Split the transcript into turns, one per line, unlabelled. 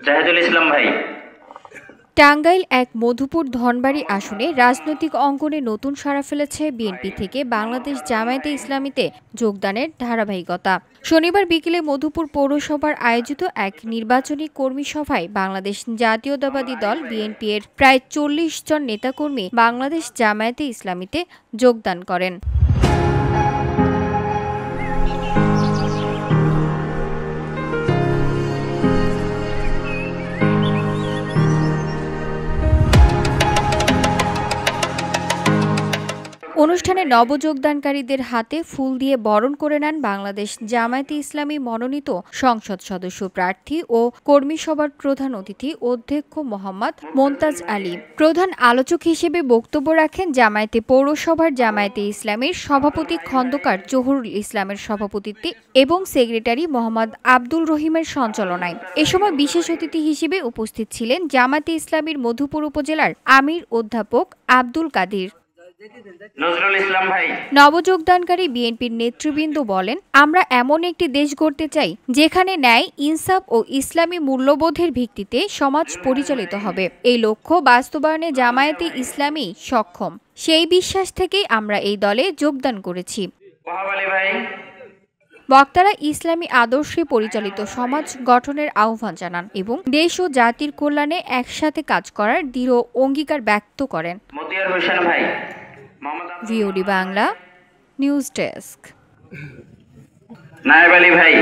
জাহিদুল ইসলাম ভাই।
টাঙ্গাইল এক মধুপুর ধনবাড়ী আসনে রাজনৈতিক অঙ্গনে নতুন সাড়া ফেলেছে বিএনপি থেকে বাংলাদেশ জামায়াতে ইসলামীতে যোগদানের ধারাবাহিকতা। শনিবার বিকেলে মধুপুর পৌরসভার আয়োজিত এক নির্বাচনী কর্মী সভায় বাংলাদেশ জাতীয়তাবাদী দল বিএনপি এর প্রায় ৪০ জন নেতাকর্মী বাংলাদেশ জামায়াতে ইসলামীতে যোগদান করেন। অনুষ্ঠানে নবযোগদানকারীদের হাতে ফুল দিয়ে বরণ করে নেন বাংলাদেশ জামায়াতে ইসলামী মনোনীত সংসদ সদস্য প্রার্থী ও কর্মী সভার প্রধান অতিথি অধ্যক্ষ মোহাম্মদ মোন্তাজ আলী। প্রধান আলোচক হিসেবে বক্তব্য রাখেন জামায়াতে পৌরসভার জামায়াতে ইসলামীর সভাপতি খন্দকার জহুরুল ইসলামের সভাপতিত্বে এবং সেক্রেটারি মোহাম্মদ আব্দুল রহিমের সঞ্চালনায়। এ সময় বিশেষ অতিথি হিসেবে উপস্থিত ছিলেন জামায়াতে ইসলামীর মধুপুর উপজেলার আমির অধ্যাপক আব্দুল কাদির।
নজরুল ইসলাম ভাই।
নবযোগদানকারী বিএনপির নেতৃবৃন্দ বলেন, আমরা এমন একটি দেশ গড়তে চাই যেখানে ন্যায়, ইনসাফ ও ইসলামী মূল্যবোধের ভিত্তিতে সমাজ পরিচালিত হবে। এই লক্ষ্য বাস্তবায়নে জামায়াতে ইসলামী সক্ষম। সেই বিশ্বাস থেকেই আমরা এই দলে যোগদান করেছি। বক্তারা ইসলামী আদর্শে পরিচালিত সমাজ গঠনের আহ্বান জানান এবং দেশ ও জাতির কল্যাণে একসাথে কাজ করার দৃঢ় অঙ্গীকার ব্যক্ত করেন। VOD Bangla news desk.
নায়েব আলী ভাই।